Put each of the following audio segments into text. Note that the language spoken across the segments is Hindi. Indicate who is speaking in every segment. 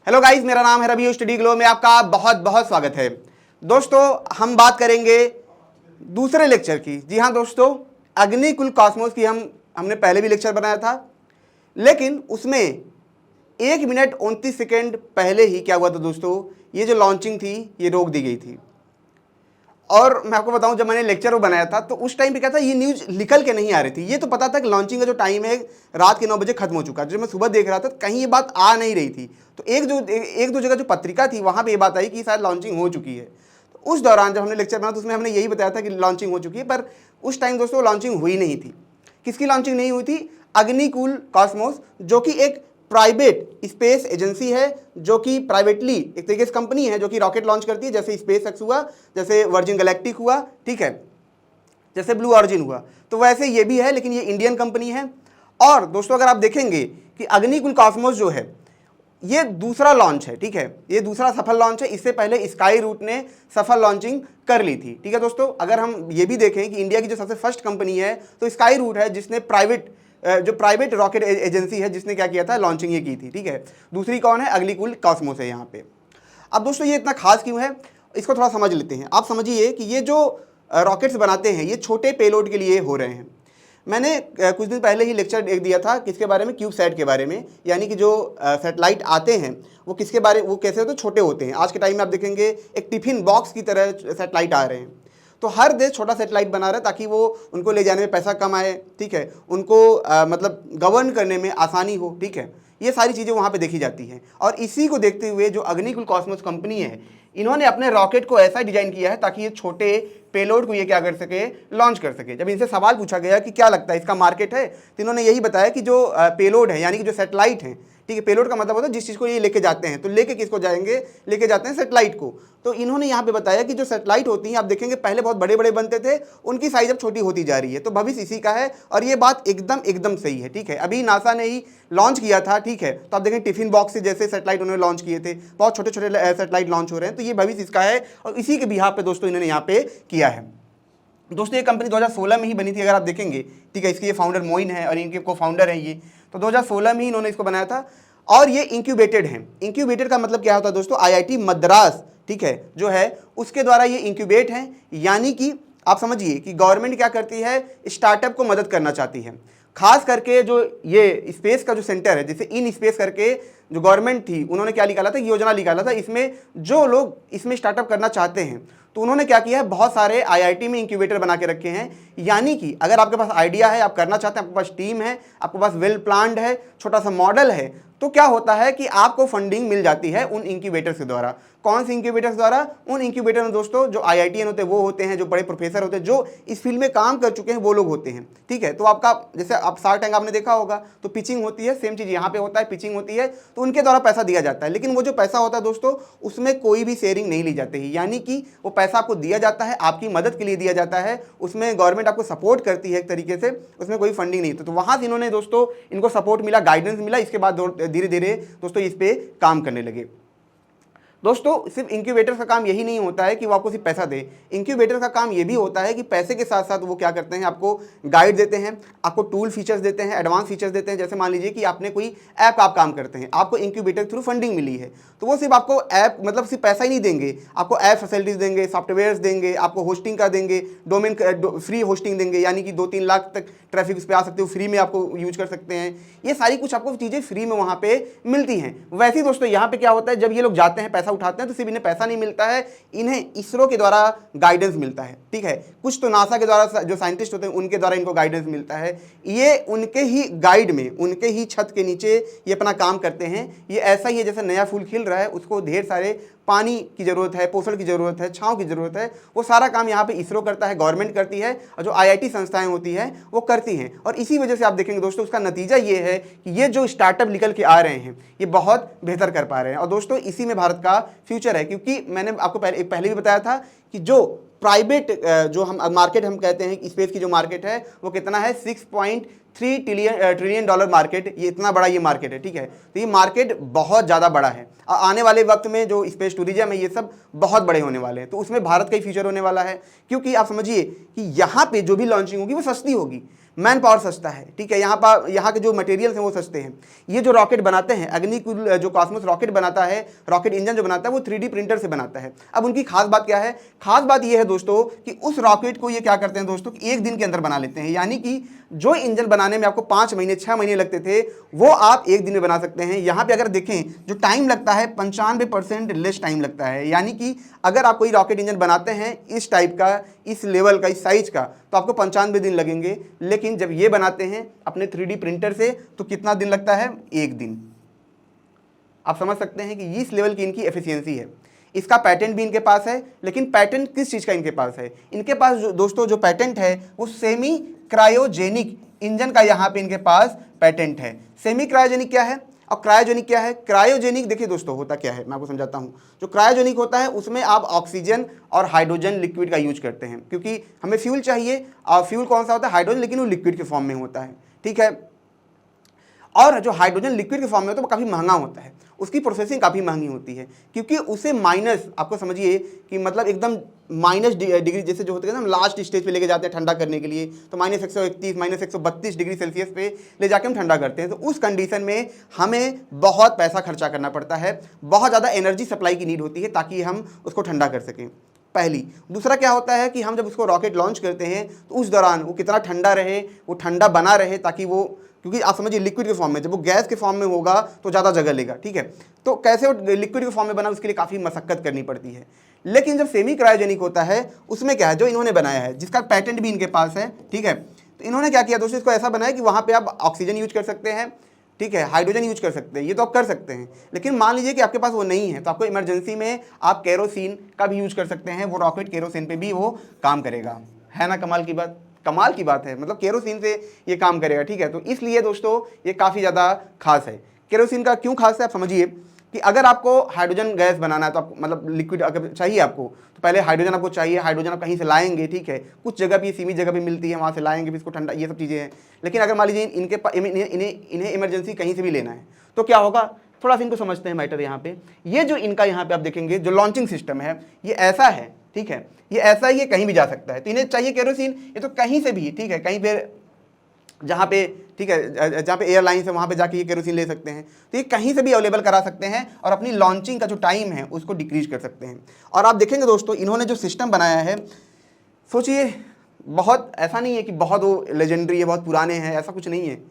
Speaker 1: हेलो गाइस, मेरा नाम है रवि। स्टडी ग्लो में आपका बहुत बहुत स्वागत है। दोस्तों, हम बात करेंगे दूसरे लेक्चर की। जी हाँ दोस्तों, अग्निकुल कॉस्मोस की हमने पहले भी लेक्चर बनाया था, लेकिन उसमें 1 मिनट 29 सेकेंड पहले ही क्या हुआ था दोस्तों, ये जो लॉन्चिंग थी ये रोक दी गई थी। और मैं आपको बताऊं, जब मैंने लेक्चर बनाया था तो उस टाइम पे क्या था, ये न्यूज़ निकल के नहीं आ रही थी। ये तो पता था कि लॉन्चिंग का जो टाइम है रात के 9 बजे खत्म हो चुका है। जब मैं सुबह देख रहा था तो कहीं ये बात आ नहीं रही थी। तो एक दो जगह जो पत्रिका थी वहाँ पर ये बात आई कि शायद लॉन्चिंग हो चुकी है। तो उस दौरान जब हमने लेक्चर बनाया तो उसमें हमने यही बताया था कि लॉन्चिंग हो चुकी है, पर उस टाइम दोस्तों लॉन्चिंग हुई नहीं थी। किसकी लॉन्चिंग नहीं हुई थी? अग्निकुल कॉस्मोस, जो कि एक प्राइवेट स्पेस एजेंसी है, जो कि प्राइवेटली एक तरीके से कंपनी है जो कि रॉकेट लॉन्च करती है, जैसे स्पेस एक्स हुआ, जैसे वर्जिन गैलेक्टिक हुआ, ठीक है, जैसे ब्लू ऑरिजिन हुआ। तो वैसे ये भी है, लेकिन ये इंडियन कंपनी है। और दोस्तों, अगर आप देखेंगे कि अग्निकुल कॉस्मोस जो है ये दूसरा लॉन्च है, ठीक है, ये दूसरा सफल लॉन्च है। इससे पहले स्काई रूट ने सफल लॉन्चिंग कर ली थी, ठीक है दोस्तों। अगर हम ये भी देखें कि इंडिया की जो सबसे फर्स्ट कंपनी है तो स्काई रूट है, जिसने प्राइवेट रॉकेट एजेंसी है, जिसने क्या किया था, लॉन्चिंग ये की थी, ठीक है। दूसरी कौन है? अग्निकुल कॉस्मोस है यहाँ पे। अब दोस्तों, ये इतना खास क्यों है, इसको थोड़ा समझ लेते हैं। आप समझिए कि ये जो रॉकेट्स बनाते हैं ये छोटे पेलोड के लिए हो रहे हैं। मैंने कुछ दिन पहले ही लेक्चर एक दिया था किसके बारे में, क्यूबसैट के बारे में, यानी कि जो सैटेलाइट आते हैं वो वो कैसे होते हैं, छोटे होते हैं। आज के टाइम में आप देखेंगे एक टिफिन बॉक्स की तरह सैटेलाइट आ रहे हैं। तो हर देश छोटा सैटेलाइट बना रहा है ताकि वो उनको ले जाने में पैसा कम आए, ठीक है, उनको मतलब गवर्न करने में आसानी हो, ठीक है। ये सारी चीज़ें वहाँ पे देखी जाती हैं। और इसी को देखते हुए जो अग्निकुल कॉस्मोस कंपनी है, इन्होंने अपने रॉकेट को ऐसा डिजाइन किया है ताकि ये छोटे पेलोड को ये क्या कर सके, लॉन्च कर सके। जब इनसे सवाल पूछा गया कि क्या लगता है इसका मार्केट है, तो इन्होंने यही बताया कि जो पेलोड है, यानी कि जो सैटेलाइट है, ठीक है, पेलोड का मतलब होता है जिस चीज़ को ये लेके जाते हैं, तो लेके किसको जाएंगे, लेके जाते हैं सैटेलाइट को। तो इन्होंने यहाँ पे बताया कि जो सैटेलाइट होती हैं, आप देखेंगे पहले बहुत बड़े बड़े बनते थे, उनकी साइज अब छोटी होती जा रही है। तो भविष्य इसी का है और ये बात एकदम सही है, ठीक है। अभी नासा ने ही लॉन्च किया था, ठीक है, तो आप देखें टिफिन बॉक्स से जैसे सैटेलाइट उन्होंने लॉन्च किए थे, बहुत छोटे छोटे सैटेलाइट लॉन्च हो रहे हैं। तो ये भविष्य इसका है और इसी के बिहाफ पे दोस्तों इन्होंने यहाँ पे किया है। दोस्तों, ये कंपनी 2016 में ही बनी थी, अगर आप देखेंगे, ठीक है। इसके ये फाउंडर मोइन है और इनके को फाउंडर हैं ये। तो 2016 में ही इन्होंने इसको बनाया था और ये इंक्यूबेटेड है। इंक्यूबेटेड का मतलब क्या होता है दोस्तों, आईआईटी मद्रास, ठीक है, जो है उसके द्वारा ये इंक्यूबेट है। यानी कि आप समझिए कि गवर्नमेंट क्या करती है, स्टार्टअप को मदद करना चाहती है। खास करके जो ये स्पेस का जो सेंटर है, जैसे इन स्पेस करके जो गवर्नमेंट थी, उन्होंने क्या निकाला था, योजना निकाला था। इसमें जो लोग इसमें स्टार्टअप करना चाहते हैं तो उन्होंने क्या किया है, बहुत सारे आईआईटी में इंक्यूबेटर बना के रखे हैं। यानी कि अगर आपके पास आइडिया है, आप करना चाहते हैं, आपके पास टीम है, आपके पास वेल प्लान्ड है, छोटा सा मॉडल है, तो क्या होता है कि आपको फंडिंग मिल जाती है उन इंक्यूबेटर्स के द्वारा। कौन से इंक्यूबेटर्स द्वारा? उन इंक्यूबेटर में दोस्तों जो आईआईटीएन होते हैं वो होते हैं, जो बड़े प्रोफेसर होते हैं, जो इस फील्ड में काम कर चुके हैं, वो लोग होते हैं, ठीक है। तो आपका जैसे आप शार्क टैंक आपने देखा होगा, तो पिचिंग होती है, सेम चीज़ यहाँ पे होता है, पिचिंग होती है, तो उनके द्वारा पैसा दिया जाता है। लेकिन वो जो पैसा होता है दोस्तों, उसमें कोई भी शेयरिंग नहीं ली जाती है। यानी कि वो पैसा आपको दिया जाता है, आपकी मदद के लिए दिया जाता है, उसमें गवर्नमेंट आपको सपोर्ट करती है एक तरीके से, उसमें कोई फंडिंग नहीं होती। तो वहाँ से इन्होंने दोस्तों इनको सपोर्ट मिला, गाइडेंस मिला, इसके बाद धीरे धीरे दोस्तों इस पे काम करने लगे। दोस्तों, सिर्फ इंक्यूबेटर का काम यही नहीं होता है कि वो आपको सिर्फ पैसा दे। इंक्यूबेटर का काम ये भी होता है कि पैसे के साथ साथ वो क्या करते हैं, आपको गाइड देते हैं, आपको टूल फीचर्स देते हैं, एडवांस फीचर्स देते हैं। जैसे मान लीजिए कि आपने कोई ऐप आप काम करते हैं, आपको इंक्यूबेटर थ्रू फंडिंग मिली है, तो वो सिर्फ आपको ऐप मतलब सिर्फ पैसा ही नहीं देंगे, आपको ऐप फैसिलिटीज देंगे, सॉफ्टवेयर देंगे, आपको होस्टिंग का देंगे, डोमेन फ्री होस्टिंग देंगे, यानी कि 2-3 लाख तक ट्रैफिक उस पर आ सकते हो, फ्री में आपको यूज कर सकते हैं। ये सारी कुछ आपको चीज़ें फ्री में वहाँ पे मिलती हैं। वैसे ही दोस्तों यहाँ पे क्या होता है, जब ये लोग जाते हैं, पैसा उठाते हैं, तो सिर्फ इन्हें पैसा नहीं मिलता है, इन्हें इसरो के द्वारा गाइडेंस मिलता है, ठीक है। कुछ तो नासा के द्वारा जो साइंटिस्ट होते हैं उनके द्वारा इनको गाइडेंस मिलता है। ये उनके ही गाइड में, उनके ही छत के नीचे ये अपना काम करते हैं। ये ऐसा ही है जैसे नया फूल खिल रहा है, उसको ढेर सारे पानी की ज़रूरत है, पोषण की ज़रूरत है, छांव की ज़रूरत है। वो सारा काम यहाँ पे इसरो करता है, गवर्नमेंट करती है, और जो आईआईटी संस्थाएं होती हैं वो करती हैं। और इसी वजह से आप देखेंगे दोस्तों, उसका नतीजा ये है कि ये जो स्टार्टअप निकल के आ रहे हैं ये बहुत बेहतर कर पा रहे हैं। और दोस्तों इसी में भारत का फ्यूचर है, क्योंकि मैंने आपको पहले भी बताया था कि जो प्राइवेट जो हम मार्केट हम कहते हैं, स्पेस की जो मार्केट है वो कितना है, 6.3 ट्रिलियन डॉलर मार्केट। ये इतना बड़ा ये मार्केट है, ठीक है। तो ये मार्केट बहुत ज़्यादा बड़ा है। आने वाले वक्त में जो स्पेस टूरिज्म है ये सब बहुत बड़े होने वाले हैं। तो उसमें भारत का ही फ्यूचर होने वाला है, क्योंकि आप समझिए कि यहाँ पे जो भी लॉन्चिंग होगी वो सस्ती होगी। मैन पावर सस्ता है, ठीक है, यहाँ के जो मटेरियल्स हैं वो सस्ते हैं। ये जो रॉकेट बनाते हैं, अग्निकुल जो कॉस्मोस रॉकेट बनाता है, रॉकेट इंजन जो बनाता है वो 3D प्रिंटर से बनाता है। अब उनकी खास बात क्या है? खास बात ये है दोस्तों कि उस रॉकेट को ये क्या करते हैं दोस्तों, कि 1 दिन के अंदर बना लेते हैं। यानी कि जो इंजन बनाने में आपको 5 महीने 6 महीने लगते थे, वो आप 1 दिन में बना सकते हैं। यहाँ पे अगर देखें जो टाइम लगता है 95% लेस टाइम लगता है। यानी कि अगर आप कोई रॉकेट इंजन बनाते हैं इस टाइप का, इस लेवल का, इस साइज का, तो आपको 95 दिन लगेंगे। लेकिन जब ये बनाते हैं अपने 3D प्रिंटर से तो कितना दिन लगता है? 1 दिन। आप समझ सकते हैं कि इस लेवल की इनकी एफिशिएंसी है। इसका पैटेंट भी इनके पास है, लेकिन पैटेंट किस चीज़ का इनके पास है? इनके पास दोस्तों जो पैटेंट है वो सेमी क्रायोजेनिक इंजन का यहाँ पे इनके पास पैटेंट है। सेमी क्रायोजेनिक क्या है और क्रायोजेनिक क्या है? क्रायोजेनिक देखिए दोस्तों होता क्या है, मैं आपको समझाता हूँ। जो क्रायोजेनिक होता है उसमें आप ऑक्सीजन और हाइड्रोजन लिक्विड का यूज करते हैं, क्योंकि हमें फ्यूल चाहिए और फ्यूल कौन सा होता है? हाइड्रोजन, लेकिन वो लिक्विड के फॉर्म में होता है, ठीक है। और जो हाइड्रोजन लिक्विड के फॉर्म में होता है वो काफ़ी महंगा होता है, उसकी प्रोसेसिंग काफ़ी महंगी होती है, क्योंकि उसे माइनस, आपको समझिए कि मतलब एकदम माइनस डिग्री जैसे जो होते हैं ना, हम लास्ट स्टेज पे लेके जाते हैं ठंडा करने के लिए, तो -131 -132 डिग्री सेल्सियस पे ले जाके हम ठंडा करते हैं। तो उस कंडीशन में हमें बहुत पैसा खर्चा करना पड़ता है, बहुत ज़्यादा एनर्जी सप्लाई की नीड होती है ताकि हम उसको ठंडा कर सकें, पहली। दूसरा क्या होता है कि हम जब उसको रॉकेट लॉन्च करते हैं तो उस दौरान वो कितना ठंडा रहे, वो ठंडा बना रहे, ताकि वो, क्योंकि आप समझिए लिक्विड के फॉर्म में, जब वो गैस के फॉर्म में होगा तो ज़्यादा जगह लेगा, ठीक है। तो कैसे वो लिक्विड के फॉर्म में बना, उसके लिए काफ़ी मशक्कत करनी पड़ती है। लेकिन जब सेमी क्रायोजेनिक होता है उसमें क्या है, जो इन्होंने बनाया है, जिसका पैटेंट भी इनके पास है, ठीक है, तो इन्होंने क्या किया दोस्तों, इसको ऐसा बनाया कि वहाँ पर आप ऑक्सीजन यूज कर सकते हैं, ठीक है, हाइड्रोजन यूज कर सकते हैं, ये तो आप कर सकते हैं। लेकिन मान लीजिए कि आपके पास वो नहीं है, तो आपको इमरजेंसी में आप केरोसिन का भी यूज कर सकते हैं, वो रॉकेट केरोसिन पे भी वो काम करेगा। है ना कमाल की बात? कमाल की बात है, मतलब केरोसिन से ये काम करेगा, ठीक है। तो इसलिए दोस्तों ये काफ़ी ज़्यादा खास है। केरोसिन का क्यों खास है, आप समझिए कि अगर आपको हाइड्रोजन गैस बनाना है, तो आप मतलब लिक्विड अगर चाहिए आपको, तो पहले हाइड्रोजन आपको चाहिए, हाइड्रोजन आप कहीं से लाएंगे, ठीक है, कुछ जगह भी सीमित जगह भी मिलती है, वहाँ से लाएंगे भी इसको ठंडा, ये सब चीज़ें हैं। लेकिन अगर मान लीजिए इन्हें इमरजेंसी कहीं से भी लेना है तो क्या होगा, थोड़ा सा इनको समझते हैं मैटर। यहाँ पे ये जो इनका यहाँ पे आप देखेंगे जो लॉन्चिंग सिस्टम है ये ऐसा है, ठीक है, ये ऐसा ही है, कहीं भी जा सकता है। तो इन्हें चाहिए केरोसिन, ये तो कहीं से भी, ठीक है, कहीं पे जहाँ पे, ठीक है, जहाँ पे एयरलाइंस है वहाँ पे जाके ये केरोसिन ले सकते हैं। तो ये कहीं से भी अवेलेबल करा सकते हैं और अपनी लॉन्चिंग का जो टाइम है उसको डिक्रीज कर सकते हैं। और आप देखेंगे दोस्तों इन्होंने जो सिस्टम बनाया है, सोचिए, बहुत ऐसा नहीं है कि बहुत वो लेजेंडरी है, बहुत पुराने हैं, ऐसा कुछ नहीं है,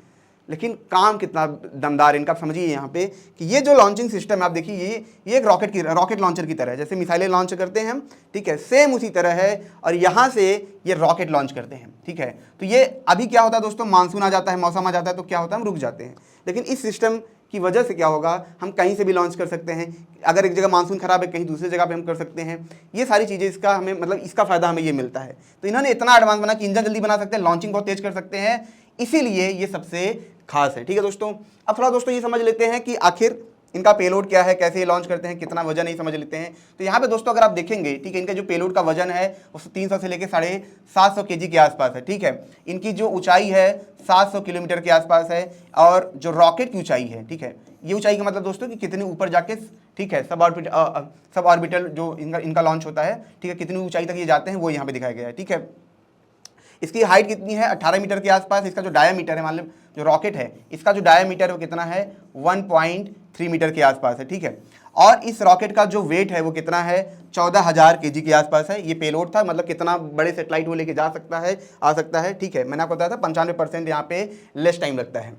Speaker 1: लेकिन काम कितना दमदार है इनका। समझिए यहाँ पे कि ये जो लॉन्चिंग सिस्टम है, आप देखिए ये एक रॉकेट लॉन्चर की तरह है, जैसे मिसाइलें लॉन्च करते हैं हम, ठीक है, सेम उसी तरह है। और यहाँ से ये रॉकेट लॉन्च करते हैं, ठीक है। तो ये अभी क्या होता है दोस्तों, मानसून आ जाता है, मौसम आ जाता है, तो क्या होता है, हम रुक जाते हैं। लेकिन इस सिस्टम की वजह से क्या होगा, हम कहीं से भी लॉन्च कर सकते हैं। अगर एक जगह मानसून खराब है, कहीं दूसरी जगह पे हम कर सकते हैं। ये सारी चीज़ें इसका हमें मतलब इसका फ़ायदा हमें ये मिलता है। तो इन्होंने इतना एडवांस बना कि इंजन जल्दी बना सकते हैं, लॉन्चिंग बहुत तेज कर सकते हैं, इसीलिए ये सबसे खास है, ठीक है दोस्तों। अब थोड़ा दोस्तों ये समझ लेते हैं कि आखिर इनका पेलोड क्या है, कैसे ये लॉन्च करते हैं, कितना वजन है, ये समझ लेते हैं। तो यहाँ पे दोस्तों अगर आप देखेंगे, ठीक है, इनका जो पेलोड का वजन है वो 300 से लेकर 750 kg के आसपास है, ठीक है। इनकी जो ऊंचाई है 700 किलोमीटर के आसपास है। और जो रॉकेट की ऊंचाई है, ठीक है, ये ऊंचाई का मतलब दोस्तों कि कितने ऊपर जाके, ठीक है, सब ऑर्बिटल जो इनका लॉन्च होता है, ठीक है, कितनी ऊंचाई तक ये जाते हैं वो यहाँ पे दिखाया गया है, ठीक है। इसकी हाइट कितनी है, 18 मीटर के आसपास। इसका जो डायामीटर है, मान लो जो रॉकेट है इसका जो डायामीटर है वो कितना है, 1.3 मीटर के आसपास है, ठीक है। और इस रॉकेट का जो वेट है वो कितना है, 14,000 kg के आसपास है। ये पेलोड था, मतलब कितना बड़े सेटेलाइट वो लेके जा सकता है, आ सकता है, ठीक है। मैंने आपको बताया था 95% यहाँ पे लेस टाइम लगता है।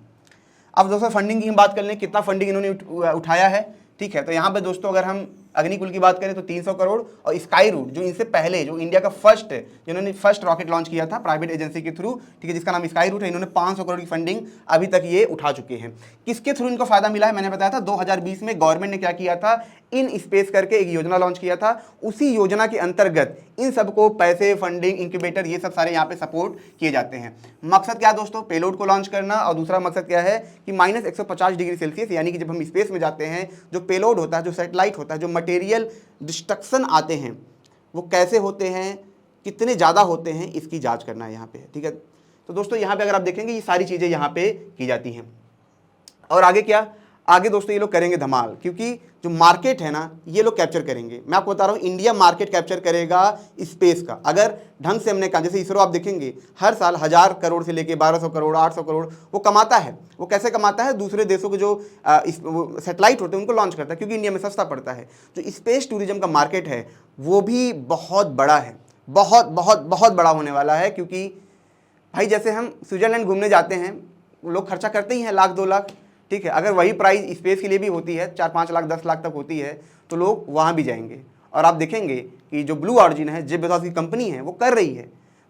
Speaker 1: अब दोस्तों फंडिंग की हम बात कर लें, कितना फंडिंग इन्होंने उठाया है, ठीक है। तो यहाँ पे दोस्तों अगर हम अग्निकुल की बात करें तो 300 करोड़, और स्काई रूट जो इनसे पहले जो इंडिया का जिन्होंने फर्स्ट रॉकेट लॉन्च किया था प्राइवेट एजेंसी के थ्रू, ठीक है, जिसका नाम स्काई रूट है, इन्होंने 500 करोड़ की फंडिंग अभी तक ये उठा चुके हैं। किसके थ्रू इनको फायदा मिला है, मैंने बताया था 2020 में गवर्नमेंट ने क्या किया था, इन स्पेस करके एक योजना लॉन्च किया था। उसी योजना के अंतर्गत इन सबको पैसे, फंडिंग, इंक्यूबेटर, ये सब सारे यहाँ पे सपोर्ट किए जाते हैं। मकसद क्या दोस्तों, पेलोड को लॉन्च करना, और दूसरा मकसद क्या है कि -150 डिग्री सेल्सियस, यानी कि जब हम स्पेस में जाते हैं जो पेलोड होता है, जो सैटेलाइट होता है, जो मटेरियल डिस्ट्रक्शन आते हैं वो कैसे होते हैं, कितने ज़्यादा होते हैं, इसकी जांच करना है यहाँ पे, ठीक है। तो दोस्तों यहाँ पे अगर आप देखेंगे ये सारी चीज़ें यहाँ पे की जाती हैं। और आगे क्या, आगे दोस्तों ये लोग करेंगे धमाल, क्योंकि जो मार्केट है ना ये लोग कैप्चर करेंगे। मैं आपको बता रहा हूँ, इंडिया मार्केट कैप्चर करेगा स्पेस का, अगर ढंग से हमने कहा। जैसे इसरो आप देखेंगे हर साल 1000 करोड़ से लेके 1200 करोड़ 800 करोड़ वो कमाता है। वो कैसे कमाता है? दूसरे देशों के जो सैटेलाइट होते हैं उनको लॉन्च करता है, क्योंकि इंडिया में सस्ता पड़ता है। जो स्पेस टूरिज्म का मार्केट है वो भी बहुत बड़ा है, बहुत बहुत बहुत बड़ा होने वाला है। क्योंकि भाई जैसे हम स्विट्जरलैंड घूमने जाते हैं, लोग खर्चा करते ही हैं 1,00,000-2,00,000, ठीक है। अगर वही प्राइस स्पेस के लिए भी होती है, 4-5 लाख 10 लाख तक होती है, तो लोग वहाँ भी जाएंगे। और आप देखेंगे कि जो ब्लू ऑरिजिन है, जेफ बेजोस की कंपनी है, वो कर रही है,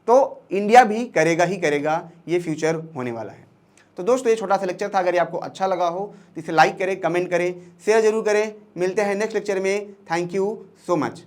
Speaker 1: तो इंडिया भी करेगा ही करेगा, ये फ्यूचर होने वाला है। तो दोस्तों ये छोटा सा लेक्चर था। अगर ये आपको अच्छा लगा हो तो इसे लाइक करें, कमेंट करें, शेयर जरूर करें। मिलते हैं नेक्स्ट लेक्चर में। Thank you so much.